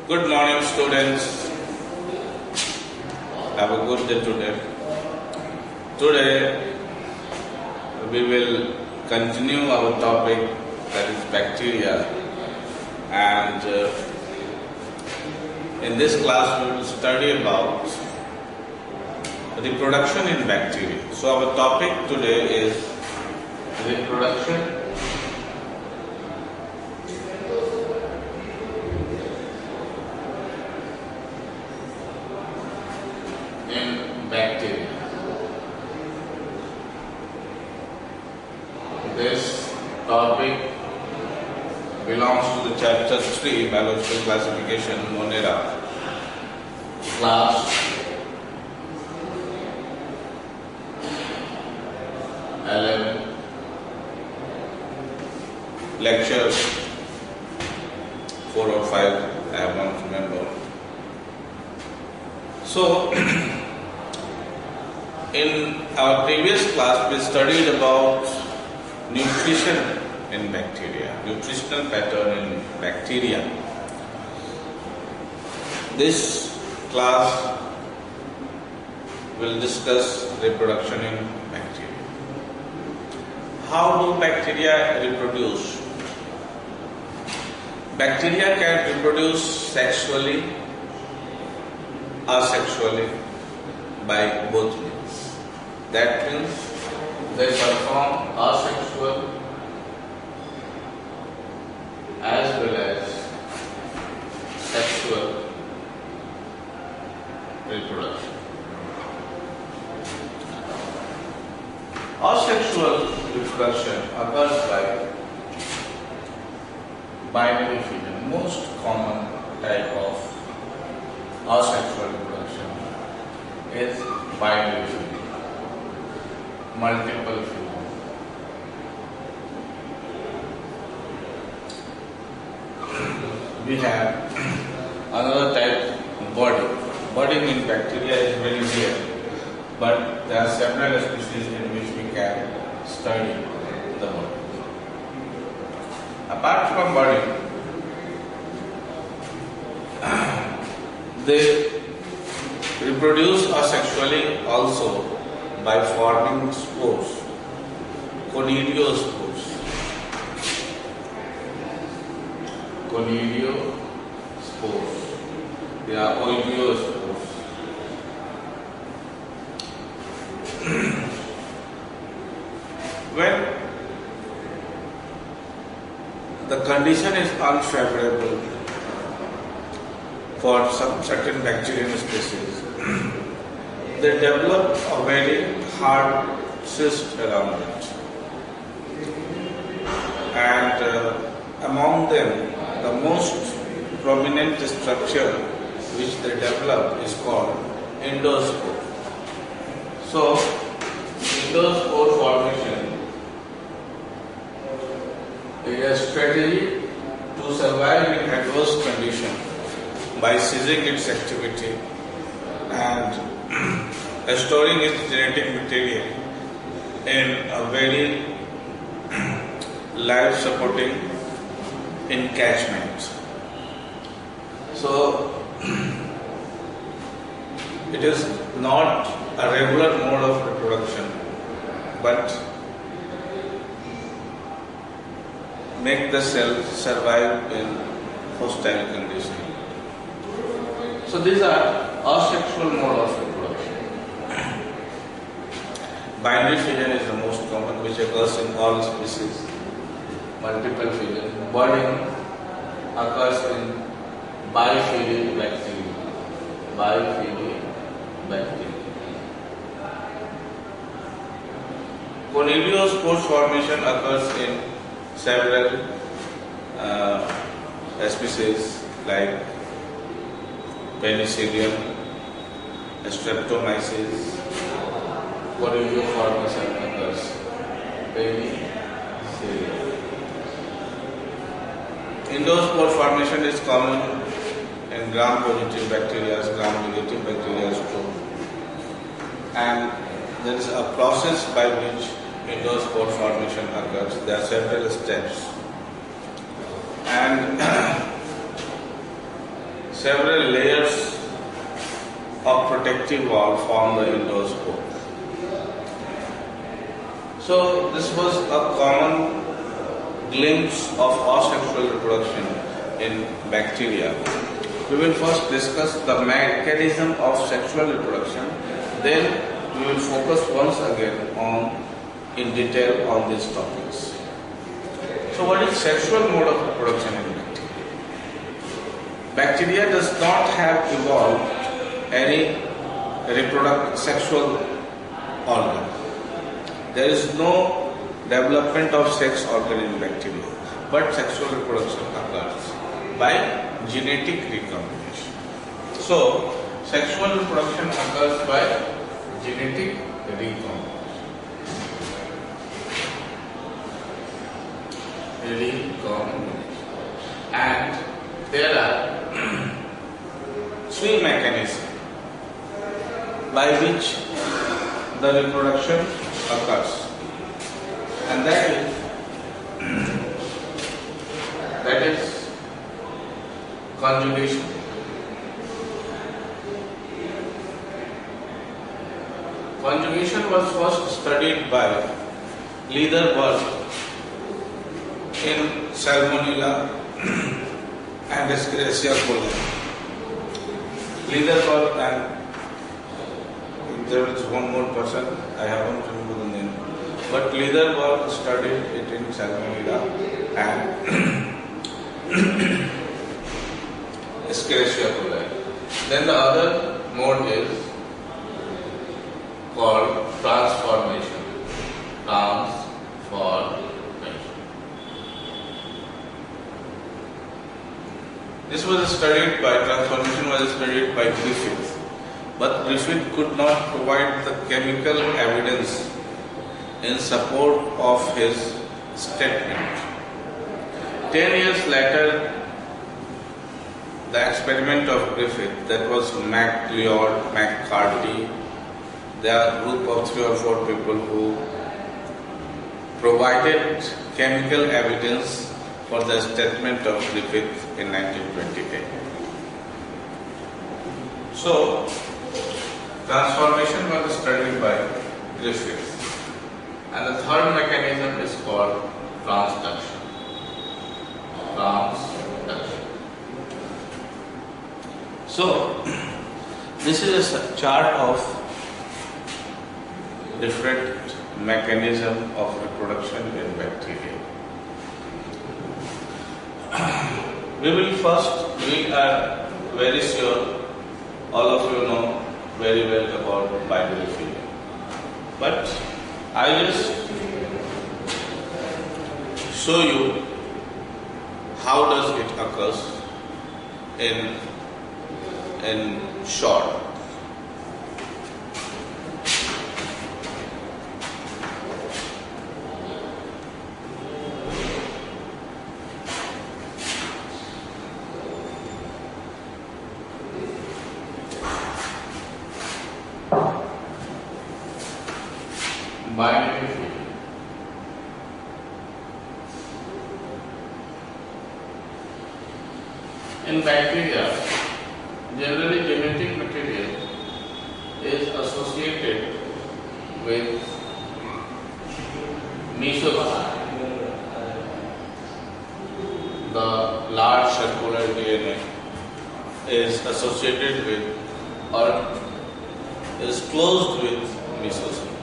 Good morning, students. Have a good day today. Today, we will continue our topic, that is bacteria. And in this class, we will study about reproduction in bacteria. So, our topic today is reproduction in bacteria. This topic belongs to the chapter 3, biological classification, Monera, class 11, lecture 4 or 5, I have not remembered. So, in our previous class, we studied about nutrition in bacteria, nutritional pattern in bacteria. This class will discuss reproduction in bacteria. How do bacteria reproduce? Bacteria can reproduce sexually, asexually, by both means. That means they perform asexual as well as sexual reproduction. Asexual reproduction occurs by binary fusion. Most common type of asexual reproduction is binary fusion, multiple fusion. We have another type, budding. Budding in bacteria is very rare, but there are several species in which we can study the budding. Apart from budding, they reproduce asexually also by forming spores, conidiospores. Conidiospores. They are oidiospores. When the condition is unfavorable for some certain bacterial species, they develop a very hard cyst around it. And among them, the most prominent structure which they develop is called endospore. So, endospore formation is a strategy to survive in adverse condition by ceasing its activity and storing its genetic material in a very life-supporting encashment. So, it is not a regular mode of reproduction, but make the cell survive in hostile condition. So these are asexual mode of reproduction. Binary fusion is the most common, which occurs in all species. Multiple fusion. Budding occurs in bifidal bacteria. Bifidal bacteria. Conidiospore formation occurs in several species like Penicillium, Streptomyces. Conidioformation occurs. Penicillium. Endospore formation is common in gram-positive bacteria, gram-negative bacteria too. And there is a process by which endospore formation occurs. There are several steps. And several layers of protective wall form the endoscope. So this was a common glimpse of asexual reproduction in bacteria. We will first discuss the mechanism of sexual reproduction, then we will focus once again in detail on these topics. So what is sexual mode of reproduction in bacteria? Bacteria does not have evolved any sexual organ. There is no development of sex organ in bacteria, but sexual reproduction occurs by genetic recombination. So, sexual reproduction occurs by genetic recombination. And there are three mechanisms by which the reproduction occurs, and that is conjugation. Conjugation was first studied by Liederberg in Salmonella and Escherichia coli. Liederberg and there is one more person, I haven't remembered the name, but Liederberg studied it in Salmonella and Escherichia coli. Then the other mode is called transformation. Transformation was studied by Griffith. But Griffith could not provide the chemical evidence in support of his statement. 10 years later, the experiment of Griffith, that was MacLeod, McCarthy, there are a group of 3 or 4 people who provided chemical evidence for the statement of Griffith in 1928. So, transformation was studied by Griffith. And the third mechanism is called transduction. So, this is a chart of different mechanism of reproduction in bacteria. We are very sure all of you know very well about bibliophilia. But I just show you how does it occurs in short. Bibliophilia. In bacteria, generally genetic material is associated with mesosome, the large circular DNA is associated with or is closed with mesosome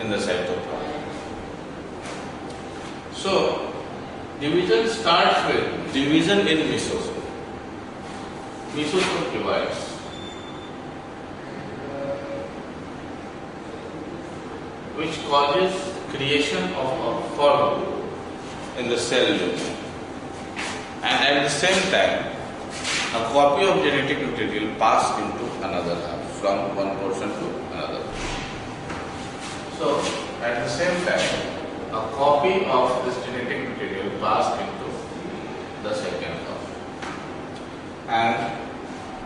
in the cytoplasm. So, division starts with division in mesosome. Mesosome divides. Which causes creation of a follicle in the cell union. And at the same time, a copy of genetic material passed into another half, from one portion to another. So, at the same time, a copy of this genetic material passed into the second half. And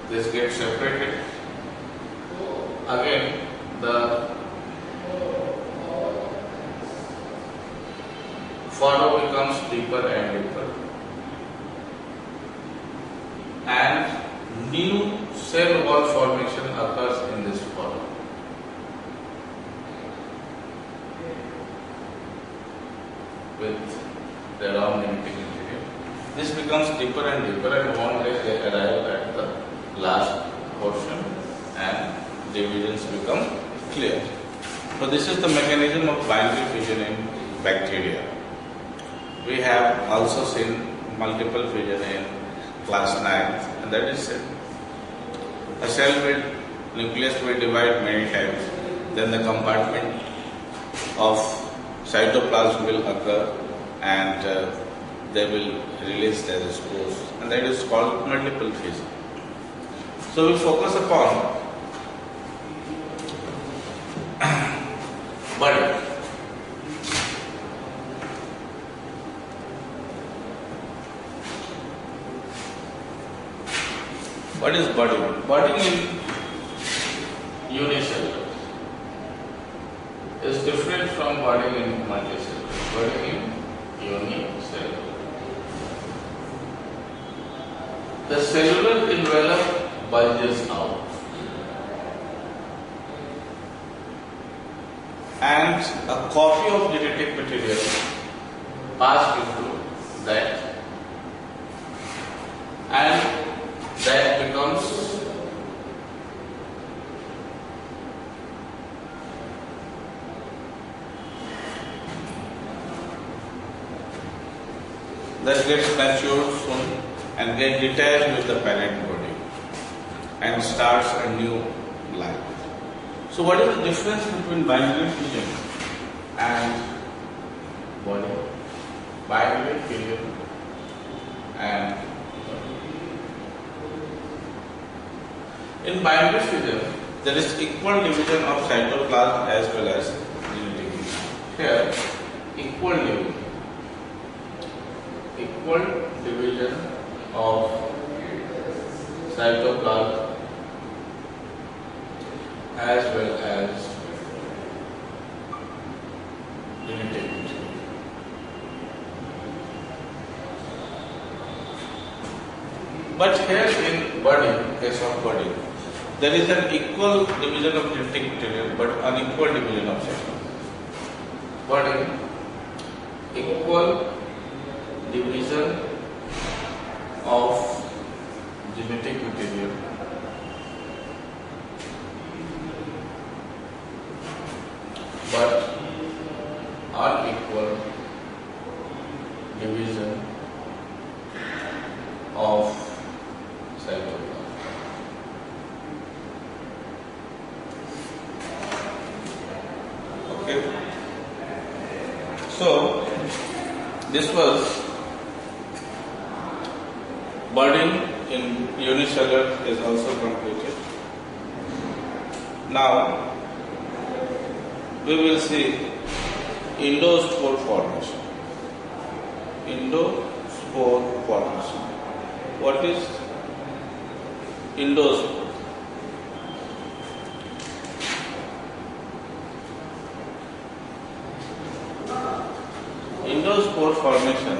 this gets separated. Again, the furrow becomes deeper and deeper. cell wall formation occurs in this form. With the round genetic material. This becomes deeper and deeper, and one day they arrive at the last portion and divisions become clear. So this is the mechanism of binary fission in bacteria. We have also seen multiple fission in class 9, and that is a cell will nucleus will divide many times, then the compartment of cytoplasm will occur and they will release their spores, and that is called multiple fission. So we focus upon budding. What is budding? Budding in unicellular is different from budding in multicellular. Budding in unicellular. The cellular envelope bulges out, and a copy of genetic material passed into that, and that becomes that gets matured soon and get detached with the parent body and starts a new life. So what is the difference between binary fission and body? Binary fission and in binary fission, there is equal division of cytoplasm as well as genetic material. Here, equal division of cytoplasm as well as genetic material. But here in body, case of body, there is an equal division of genetic material but unequal division of cytoplasm. Body, equal division of genetic material but unequal division of cytoplasm. Okay. So this was budding in unicellular is also completed. Now we will see endospore formation. Endospore formation. What is endospore? Endospore formation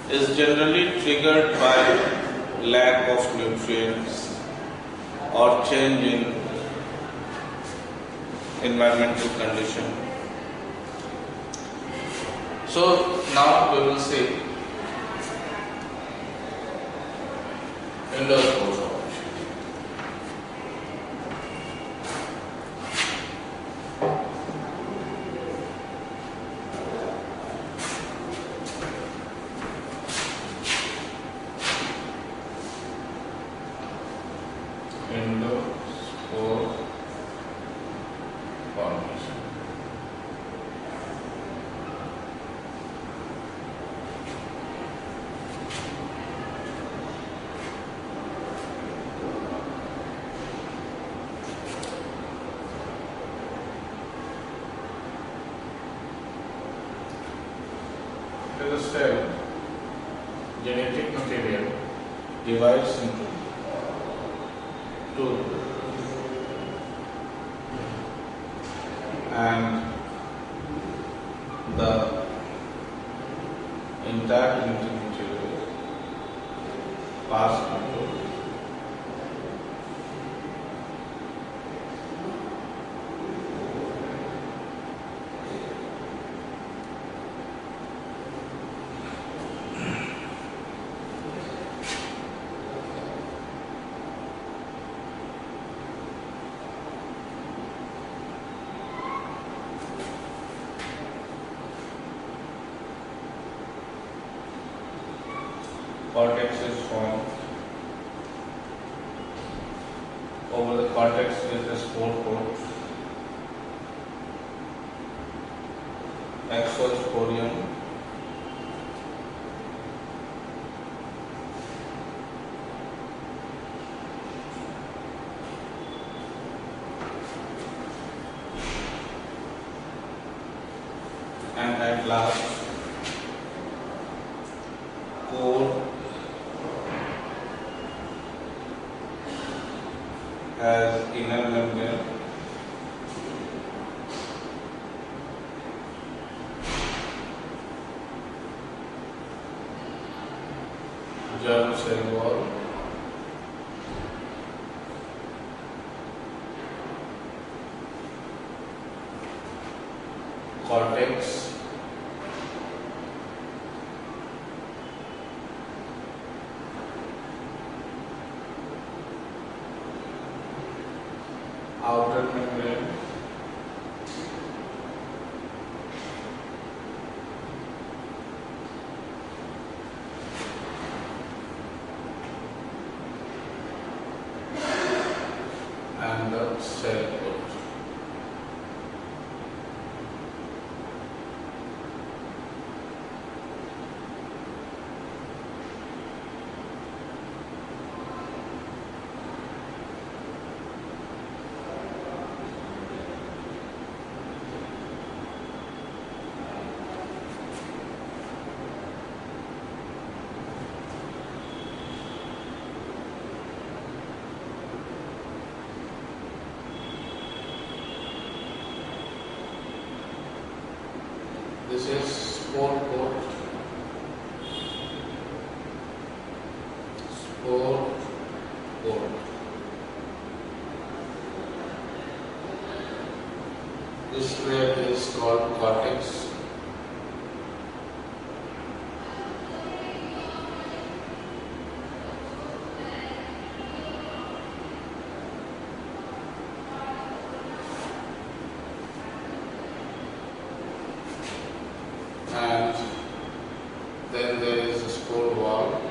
is generally triggered by lack of nutrients or change in environmental condition. So now we will see endospore formation. Endospore formation. The cell genetic material divides into two, and the entire genetic material passed into cortex is formed. Over the cortex is the spore coat, exosporium, and at last core has inner membrane, germ cell wall, cortex, outer membrane, and the cell coat. This is spore coat, spore coat. This layer is called cortex. And then there is a spore wall,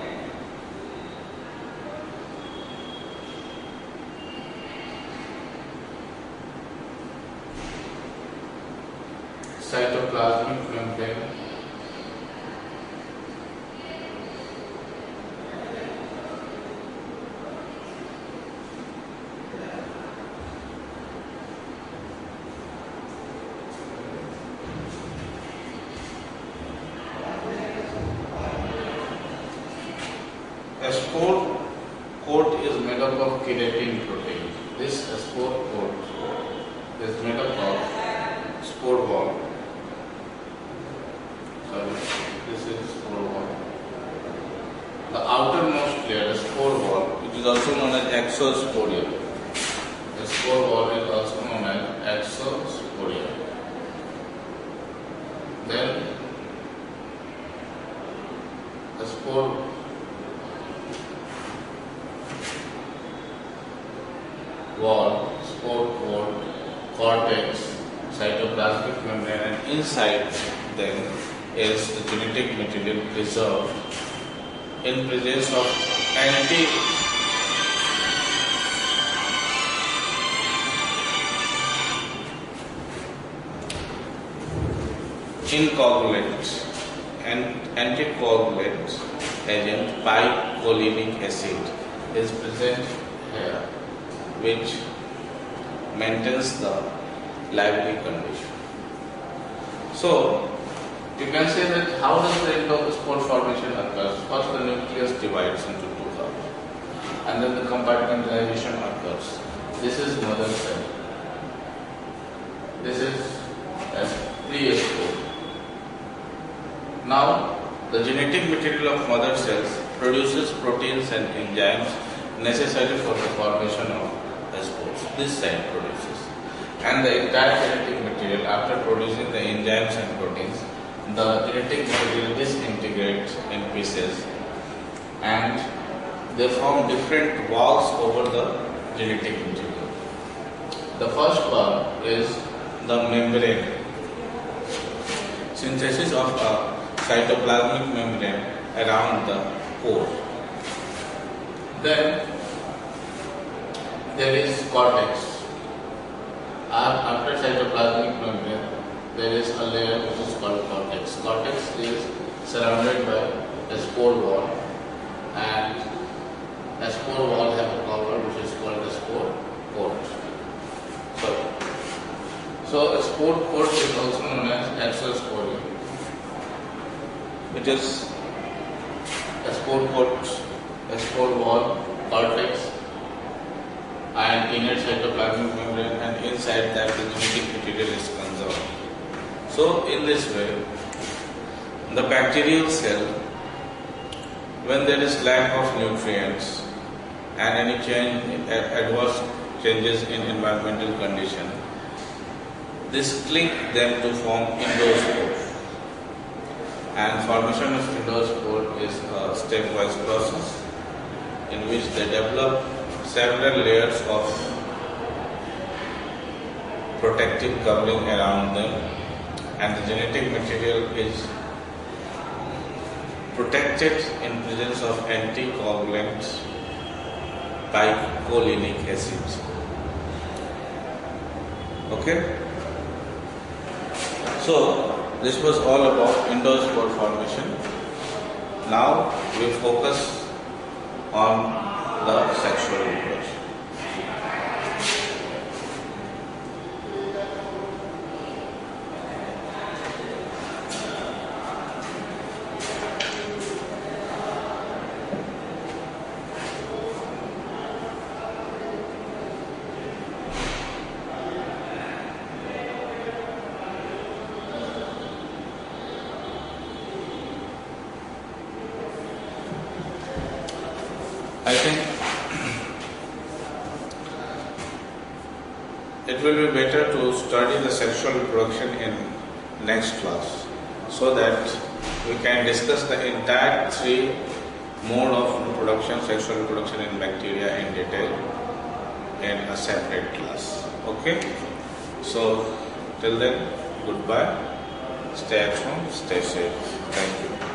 cytoplasmic membrane, a spore coat is made up of keratin protein. This spore coat is made up of spore wall. Sorry, this is spore wall. The outermost layer, the spore wall, which is also known as exosporium. The spore wall is also known as exosporium. Then the spore wall, spore coat, cortex, cytoplasmic membrane, and inside them is the genetic material preserved in presence of anticoagulant agent picolinic acid is present here, which maintains the lively condition. So, you can say that how does the endospore formation occurs? First, the nucleus divides into two halves, and then the compartmentalization occurs. This is mother cell. This is a pre-spore. Now, the genetic material of mother cells produces proteins and enzymes necessary for the formation of the spores. This cell produces. And the entire genetic material, after producing the enzymes and proteins, the genetic material disintegrates in pieces and they form different walls over the genetic material. The first one is the membrane. Synthesis of a cytoplasmic membrane around the core. Then there is cortex. After cytoplasmic membrane, there is a layer which is called cortex. Cortex is surrounded by a spore wall, and a spore wall have a cover which is called the spore coat. So a spore coat is also known as exosporium. It is A spore coat, a spore wall, cortex, and inner cytoplasmic membrane, and inside that the genetic material is conserved. So in this way, the bacterial cell, when there is lack of nutrients and any adverse changes in environmental condition, this click them to form endospore. And formation of endospore is a stepwise process in which they develop several layers of protective covering around them, and the genetic material is protected in presence of anticoagulant picolinic acid. Okay? So, this was all about endospore formation. Now we focus on the sexual reproduction. I think it will be better to study the sexual reproduction in next class, so that we can discuss the entire three mode of reproduction, sexual reproduction in bacteria in detail in a separate class. Okay? So till then, goodbye. Stay at home, stay safe. Thank you.